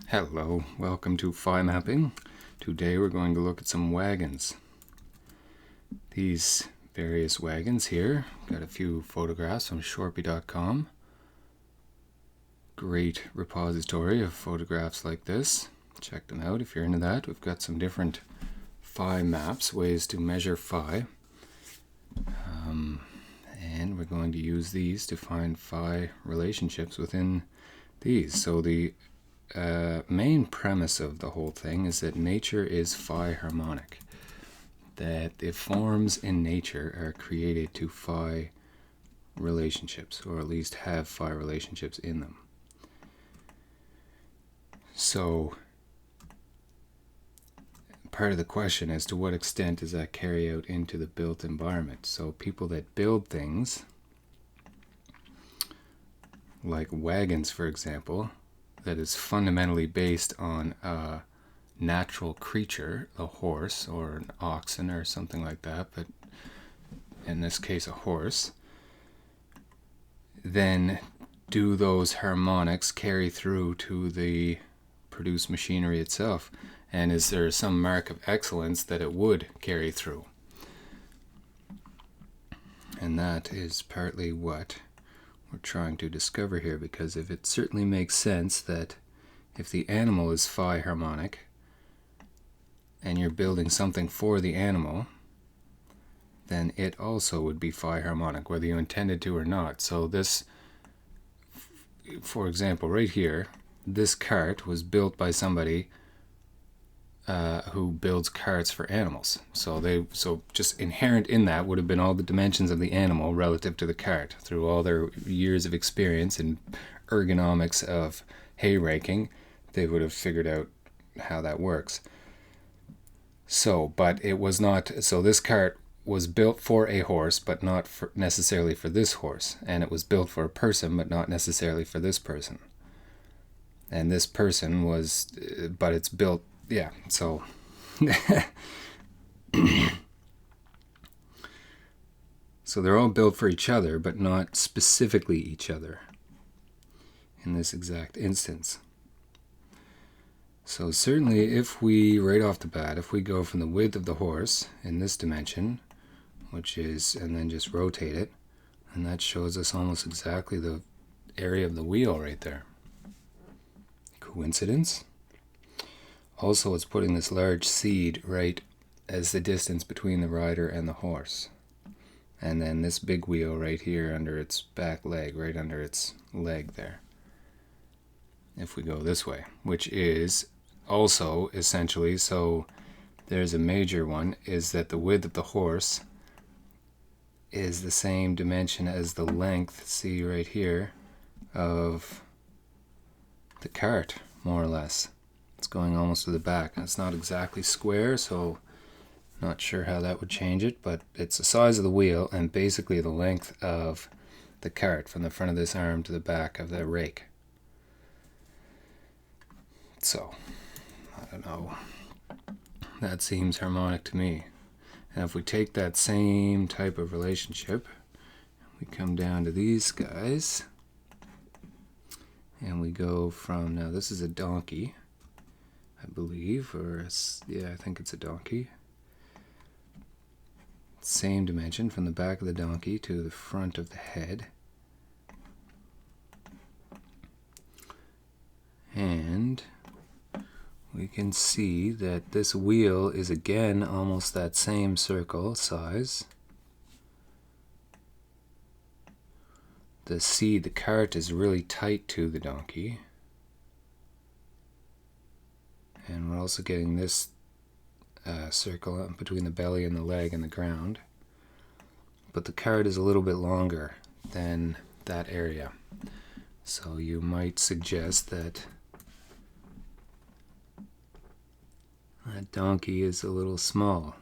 Hello, welcome to Phi Mapping. Today we're going to look at some wagons. These various wagons here, got a few photographs from Shorpy.com. Great repository of photographs like this. Check them out if you're into that. We've got some different phi maps, ways to measure phi. And we're going to use these to find phi relationships within these. So the main premise of the whole thing is that nature is phi harmonic. That the forms in nature are created to phi relationships, or at least have phi relationships in them. So part of the question is, to what extent does that carry out into the built environment? So people that build things, like wagons for example, that is fundamentally based on a natural creature, a horse or an oxen or something like that, but in this case a horse, then do those harmonics carry through to the produced machinery itself? And is there some mark of excellence that it would carry through? And that is partly what we're trying to discover here, because if it certainly makes sense that if the animal is phi harmonic and you're building something for the animal, then it also would be phi harmonic, whether you intended to or not. So this, for example, right here, this cart was built by somebody who builds carts for animals. So just inherent in that would have been all the dimensions of the animal relative to the cart through all their years of experience in ergonomics of hay raking. They would have figured out how that works. So, but it was not, so this cart was built for a horse, but not necessarily for this horse. And it was built for a person, but not necessarily for this person. And this person was, but it's built, yeah, so so they're all built for each other, but not specifically each other in this exact instance. So certainly if we, right off the bat, if we go from the width of the horse in this dimension, which is, and then just rotate it, and that shows us almost exactly the area of the wheel right there. Coincidence? Also, it's putting this large seed right as the distance between the rider and the horse. And then this big wheel right here under its back leg, right under its leg there. If we go this way, which is also essentially, so there's a major one, is that the width of the horse is the same dimension as the length, see right here, of the cart, more or less. It's going almost to the back. It's not exactly square, so not sure how that would change it, but it's the size of the wheel and basically the length of the cart from the front of this arm to the back of the rake. So, I don't know. That seems harmonic to me. And if we take that same type of relationship, we come down to these guys, and we go from, now this is a donkey, I believe, or yeah, I think it's a donkey. Same dimension from the back of the donkey to the front of the head. And we can see that this wheel is again almost that same circle size. The cart is really tight to the donkey. And we're also getting this circle between the belly and the leg and the ground. But the cart is a little bit longer than that area. So you might suggest that that donkey is a little small.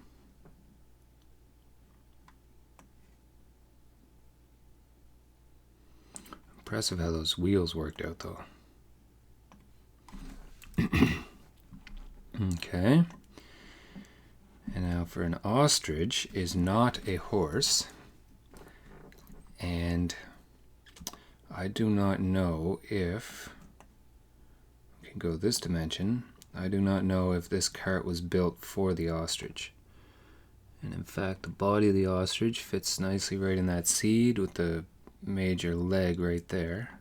Impressive how those wheels worked out though. Okay. And now for an ostrich is not a horse, and I do not know if go this dimension, I do not know if this cart was built for the ostrich. And in fact, the body of the ostrich fits nicely right in that seed with the major leg right there.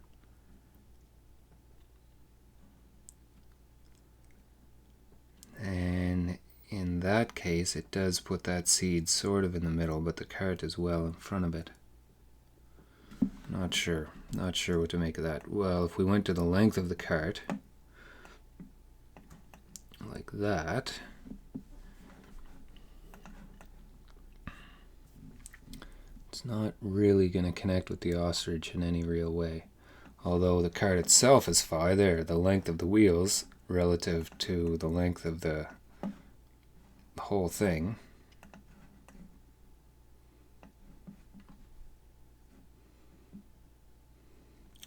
And in that case, it does put that seed sort of in the middle, but the cart is well in front of it. Not sure what to make of that. Well, if we went to the length of the cart, like that, it's not really going to connect with the ostrich in any real way. Although the cart itself is fine there, the length of the wheels relative to the length of the whole thing.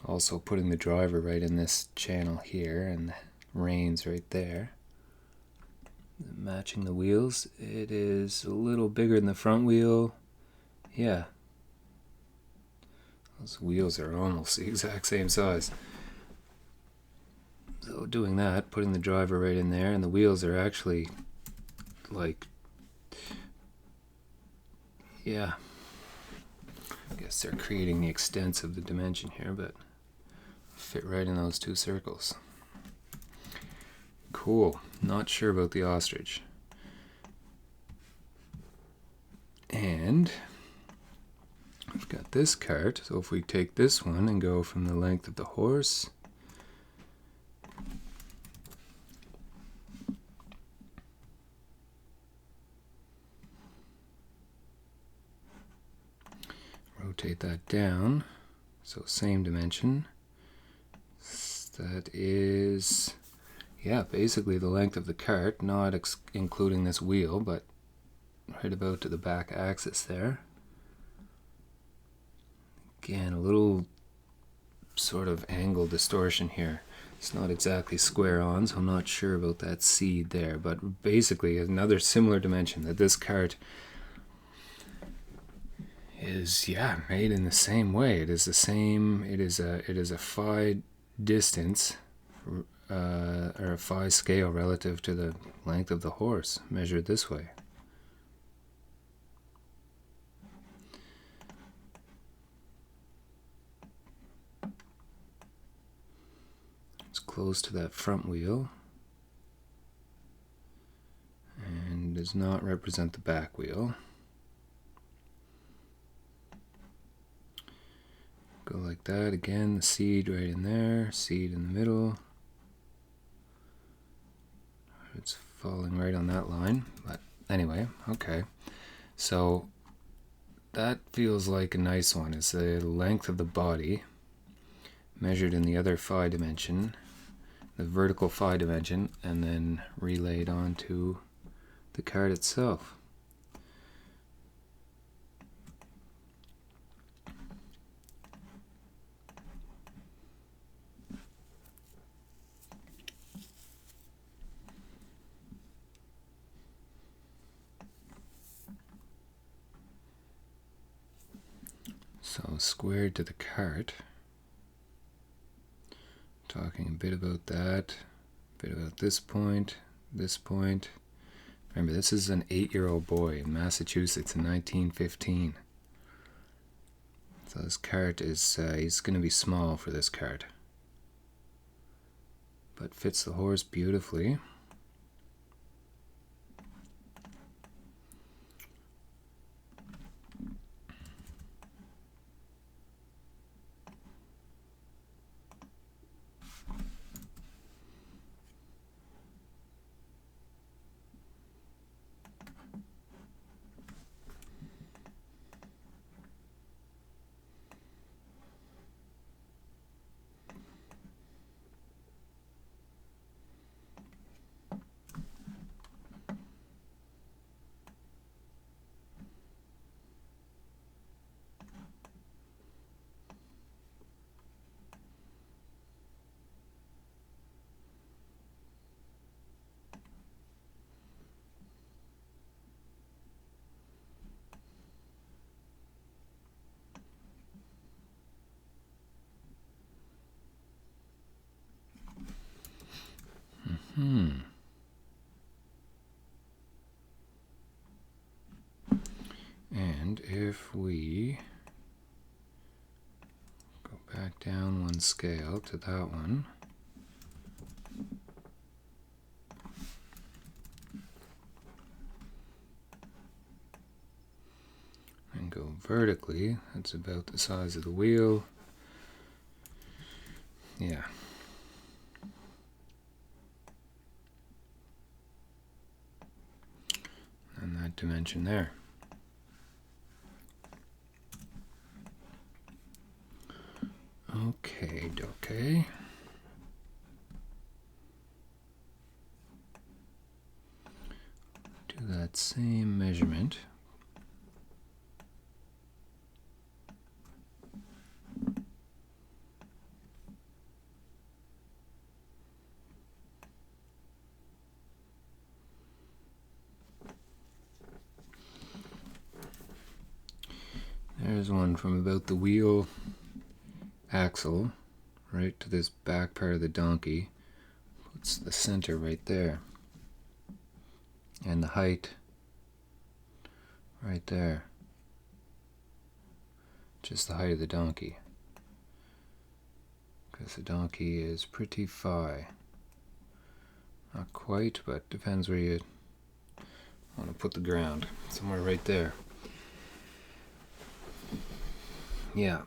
Also putting the driver right in this channel here and the reins right there. Matching the wheels, it is a little bigger than the front wheel. Yeah. Those wheels are almost the exact same size. So doing that, putting the driver right in there, and the wheels are actually like, yeah, I guess they're creating the extents of the dimension here, but fit right in those two circles. Cool. Not sure about the ostrich. And we've got this cart, so if we take this one and go from the length of the horse rotate that down, so same dimension. That is, yeah, basically the length of the cart, not including this wheel, but right about to the back axis there. Again, a little sort of angle distortion here. It's not exactly square on, so I'm not sure about that seed there, but basically another similar dimension, that this cart is, yeah, made in the same way. It is the same, it is a phi distance, or a phi scale relative to the length of the horse, measured this way. It's close to that front wheel and does not represent the back wheel. Go like that again, the seed right in there, seed in the middle. It's falling right on that line, but anyway, okay. So that feels like a nice one. It's the length of the body measured in the other phi dimension, the vertical phi dimension, and then relayed onto the cart itself. So squared to the cart. Talking a bit about that, a bit about this point, this point. Remember, this is an 8-year-old boy in Massachusetts in 1915. So this cart is, he's going to be small for this cart, but fits the horse beautifully. And if we go back down one scale to that one, and go vertically, that's about the size of the wheel. Yeah. And that dimension there. Okay, okay. Do that same measurement. There's one from about the wheel axle right to this back part of the donkey. Puts the center right there. And the height right there. Just the height of the donkey. Because the donkey is pretty high. Not quite, but depends where you want to put the ground. Somewhere right there. Yeah.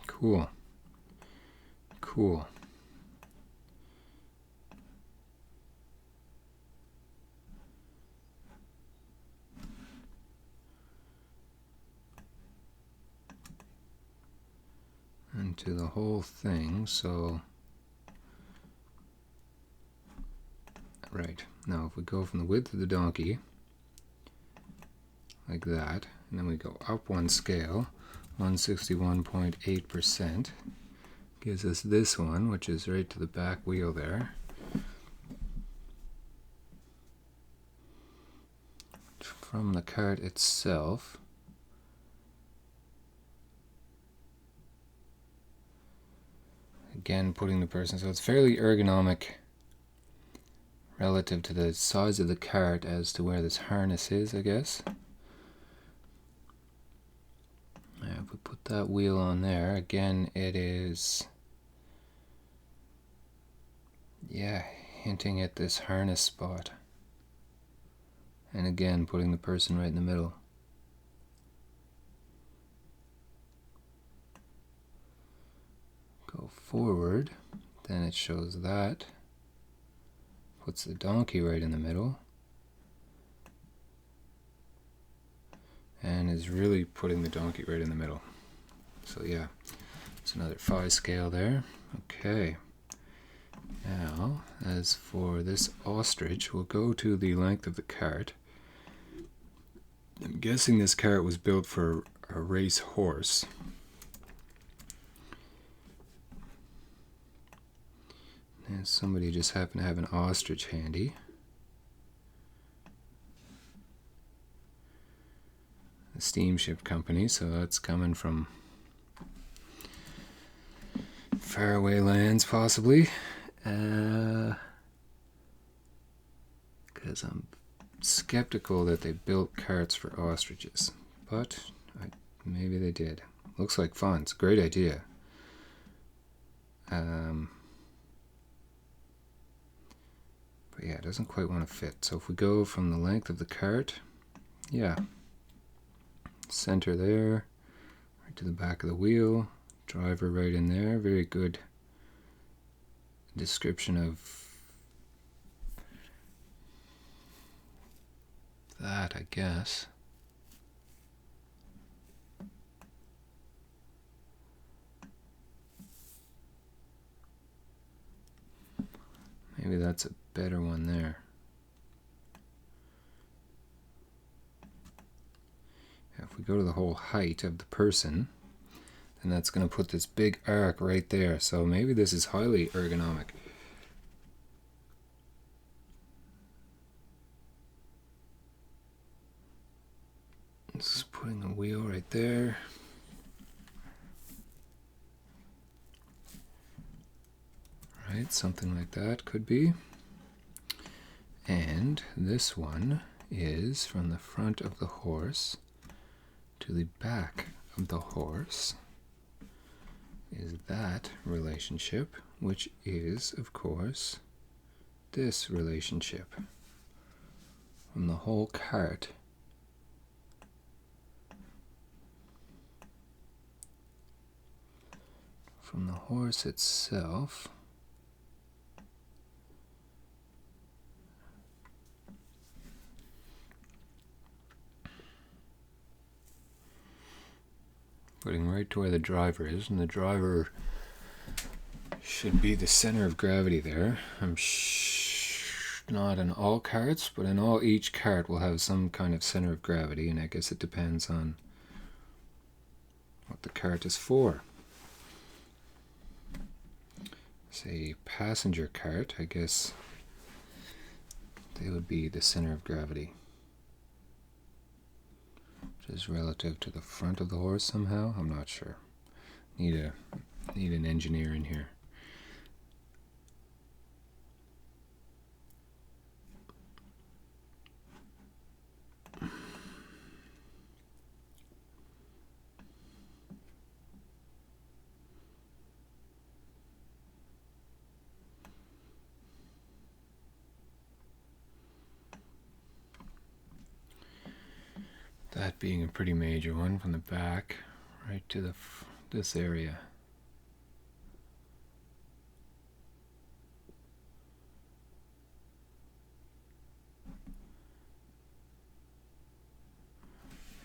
Cool. Cool. Into the whole thing, so right. Now if we go from the width of the donkey like that, and then we go up one scale, 161.8%, gives us this one, which is right to the back wheel there. From the cart itself, again putting the person, so it's fairly ergonomic relative to the size of the cart as to where this harness is, I guess. Now if we put that wheel on there, again it is, yeah, hinting at this harness spot. And again putting the person right in the middle. Go forward, then it shows that. Puts the donkey right in the middle. And is really putting the donkey right in the middle. So yeah, it's another 5 scale there. Okay. Now, as for this ostrich, we'll go to the length of the cart. I'm guessing this cart was built for a race horse. And somebody just happened to have an ostrich handy. A steamship company, so that's coming from faraway lands, possibly. Because I'm skeptical that they built carts for ostriches, but maybe they did. Looks like fun. It's a great idea. But yeah, it doesn't quite want to fit. So if we go from the length of the cart, yeah, center there, right to the back of the wheel, driver right in there. Very good description of that, I guess. Maybe that's a better one there. If we go to the whole height of the person, then that's going to put this big arc right there. So maybe this is highly ergonomic. Just putting a wheel right there. Right, something like that could be. And this one is from the front of the horse to the back of the horse is that relationship, which is, of course, this relationship. From the whole cart from the horse itself putting right to where the driver is, and the driver should be the center of gravity there. I'm not in all carts, but in each cart will have some kind of center of gravity, and I guess it depends on what the cart is for. Say passenger cart, I guess they would be the center of gravity, which is relative to the front of the horse somehow. I'm not sure. Need an engineer in here. That being a pretty major one, from the back right to this area.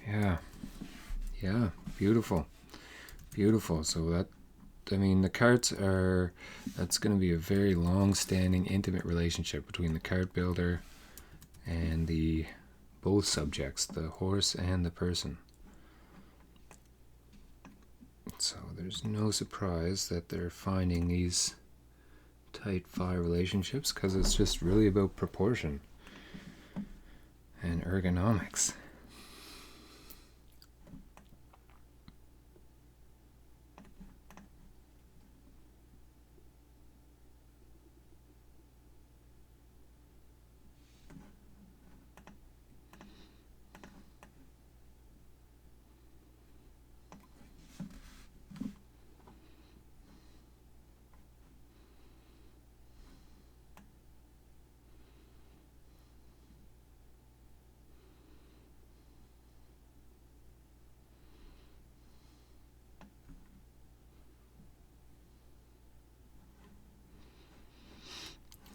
Yeah, beautiful. So that, I mean, the carts are, that's going to be a very long-standing, intimate relationship between the cart builder and the both subjects, the horse and the person. So there's no surprise that they're finding these tight phi relationships, because it's just really about proportion and ergonomics.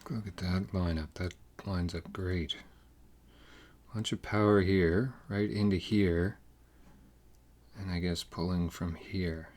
Look at that lineup. That lines up great. Bunch of power here, right into here, and I guess pulling from here.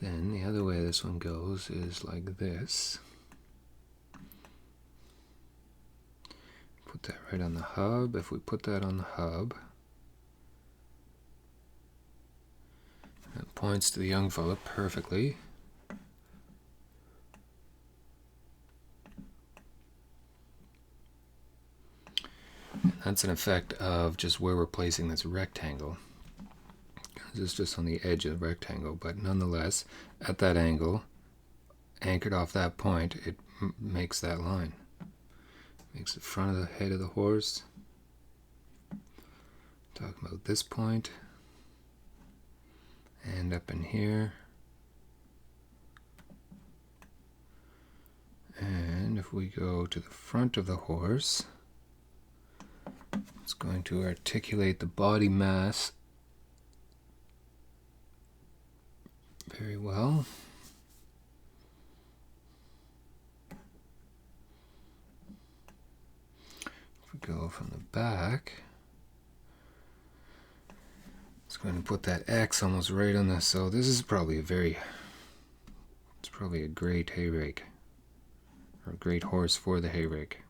Then the other way this one goes is like this. Put that right on the hub. If we put that on the hub, it points to the young fella perfectly. And that's an effect of just where we're placing this rectangle. This is just on the edge of the rectangle, but nonetheless, at that angle, anchored off that point, it makes that line. Makes the front of the head of the horse. Talking about this point, and up in here. And if we go to the front of the horse, going to articulate the body mass very well. If we go from the back, it's going to put that X almost right on this. So this is probably it's probably a great hay rake, or a great horse for the hay rake.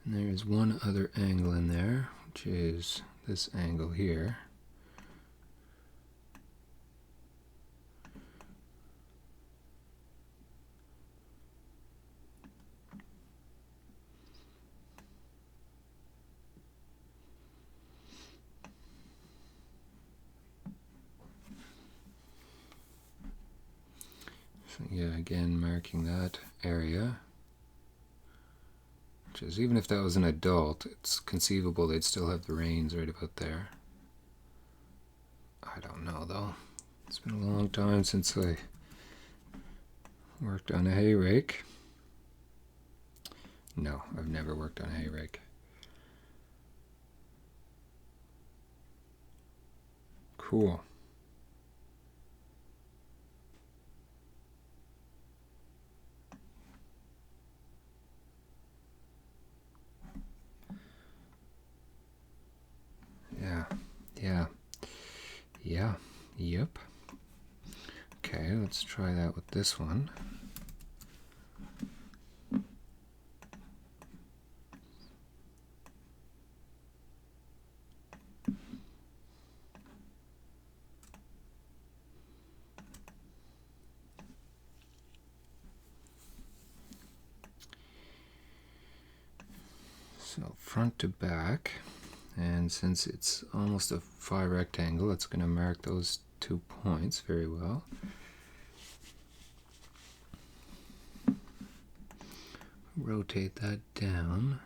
And there's one other angle in there, which is this angle here. So yeah, again, marking that area. Which is, even if that was an adult, it's conceivable they'd still have the reins right about there. I don't know though. It's been a long time since I worked on a hay rake. No, I've never worked on a hay rake. Cool. Yep. Okay, let's try that with this one. So front to back, and since it's almost a phi rectangle, it's going to mark those 2 points very well. Rotate that down.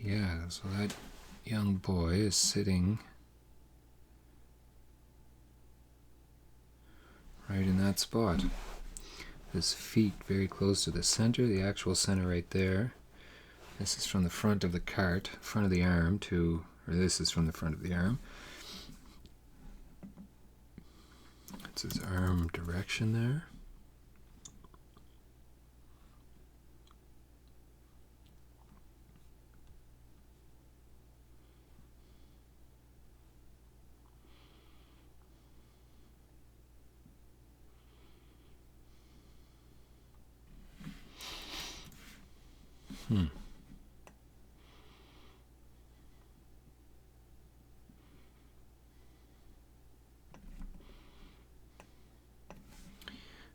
Yeah, so that young boy is sitting right in that spot. His feet very close to the center, the actual center right there. This is from the front of the cart, front of the arm to, or this is from the front of the arm. That's his arm direction there.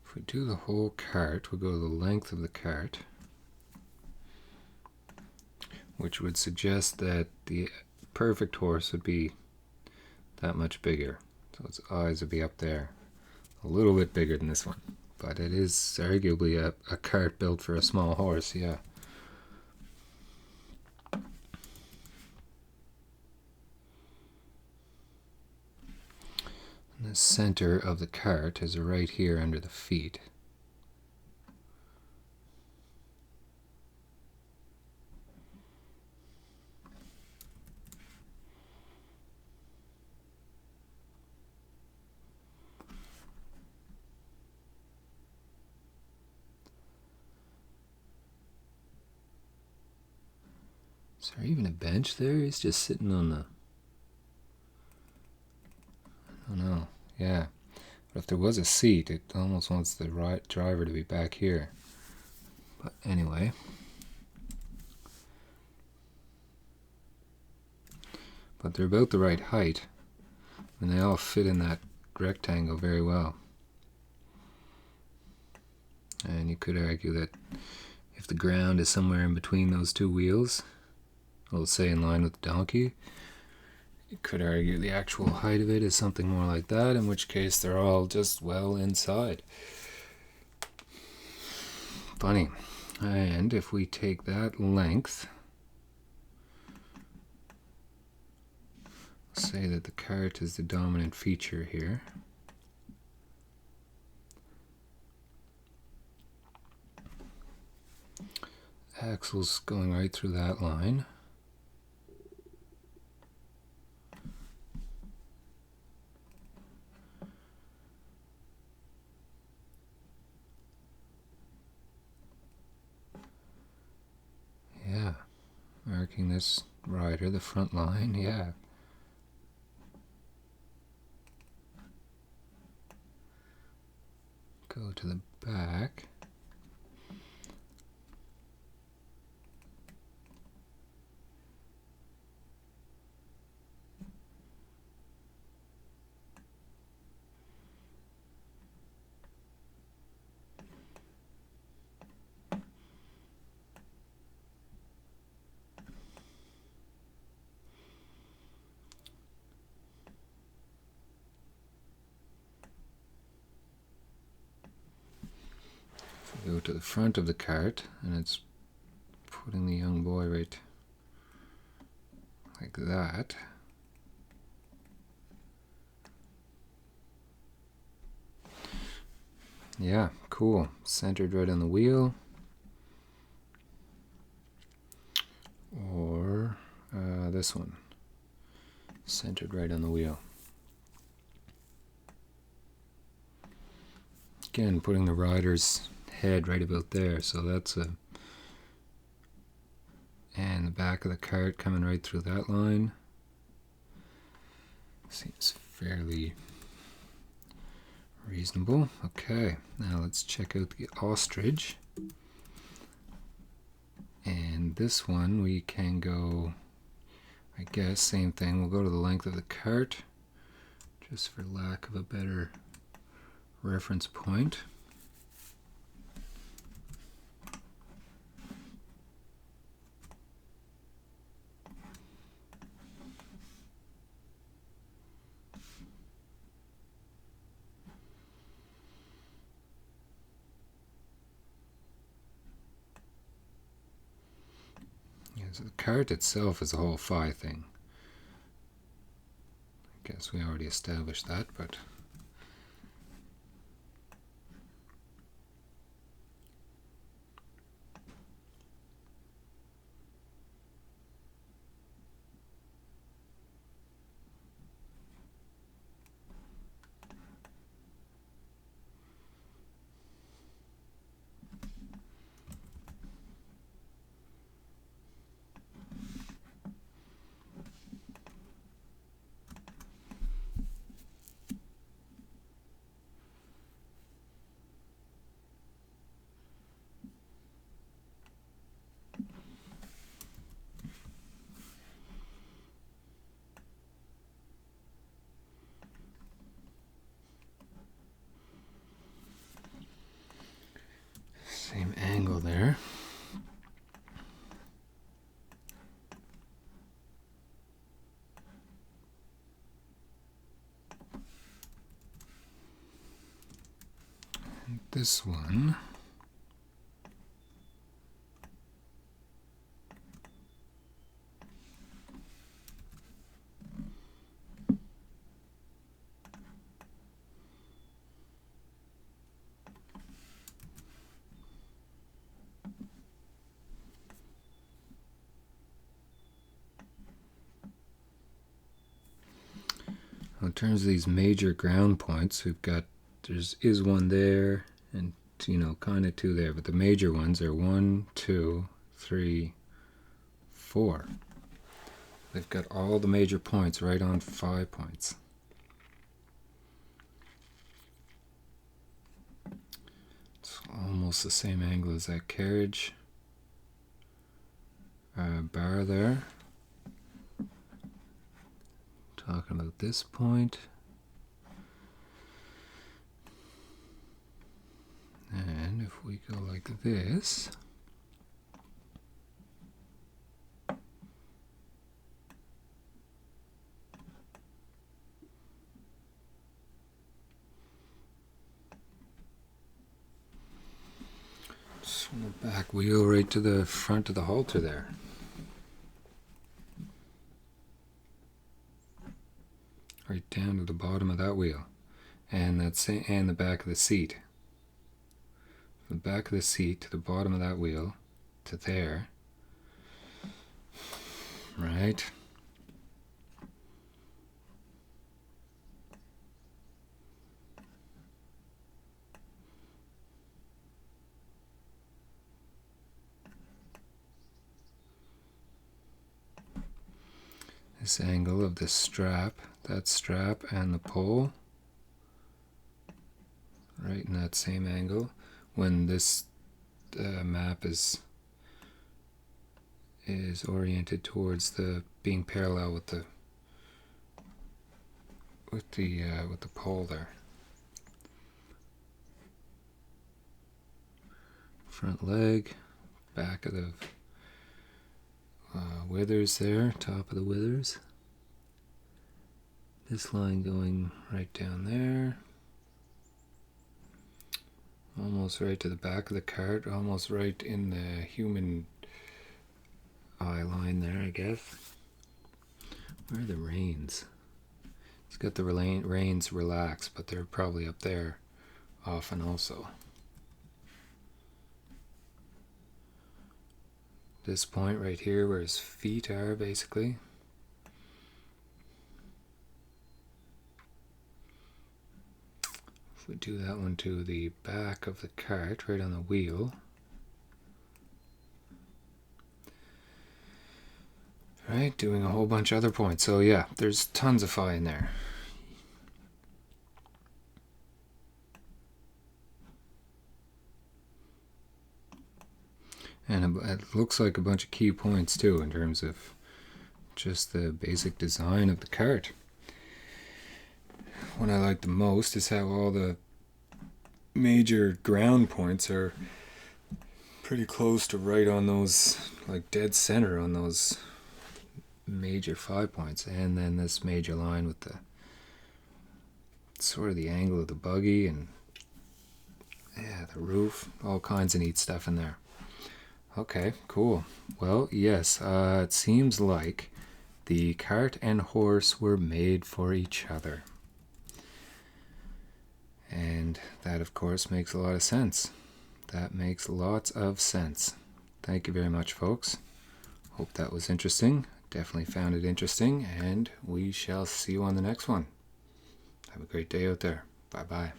If we do the whole cart, we'll go the length of the cart, which would suggest that the perfect horse would be that much bigger. So its eyes would be up there, a little bit bigger than this one. But it is arguably a cart built for a small horse, yeah. And the center of the cart is right here under the feet. Is there even a bench there? He's just sitting on the... I don't know. Yeah. But if there was a seat, it almost wants the driver to be back here. But anyway. But they're about the right height. And they all fit in that rectangle very well. And you could argue that if the ground is somewhere in between those two wheels, we'll say in line with the donkey, you could argue the actual height of it is something more like that, in which case they're all just well inside. Funny. And if we take that length, say that the cart is the dominant feature here. Axle's going right through that line. Yeah, marking this rider, the front line, yeah. Go to the back. Go to the front of the cart, and it's putting the young boy right like that. Yeah, cool. Centered right on the wheel. Or this one. Centered right on the wheel. Again, putting the rider's head right about there, so that's a, and the back of the cart coming right through that line. Seems fairly reasonable. Okay, now let's check out the ostrich. And this one we can go, I guess, same thing. We'll go to the length of the cart, just for lack of a better reference point. Yeah, so the cart itself is a whole phi thing. I guess we already established that, but same angle there. And this one, in terms of these major ground points, we've got, is one there, and kind of two there, but the major ones are 1, 2, 3, 4. They've got all the major points right on 5 points. It's almost the same angle as that carriage bar there. Talking about this point. And if we go like this, so on the Back wheel right to the front of the halter there. Right down to the bottom of that wheel. And and the back of the seat. From the back of the seat to the bottom of that wheel to there. Right. This angle of the strap, that strap and the pole, right in that same angle. When this map is oriented towards the being parallel with the pole there. Front leg, back of the withers there, top of the withers. This line going right down there. Almost right to the back of the cart, almost right in the human eye line there, I guess. Where are the reins? It's got the reins relaxed, but they're probably up there often also. This point right here where his feet are, basically. If we do that one to the back of the cart, right on the wheel. Right, doing a whole bunch of other points. So yeah, there's tons of phi in there. And it looks like a bunch of key points too, in terms of just the basic design of the cart. What I like the most is how all the major ground points are pretty close to right on those, like dead center on those major phi points. And then this major line with the sort of the angle of the buggy and yeah, the roof, all kinds of neat stuff in there. Okay, cool. Well, yes, it seems like the cart and horse were made for each other. And that, of course, makes a lot of sense. That makes lots of sense. Thank you very much, folks. Hope that was interesting. Definitely found it interesting, and we shall see you on the next one. Have a great day out there. Bye-bye.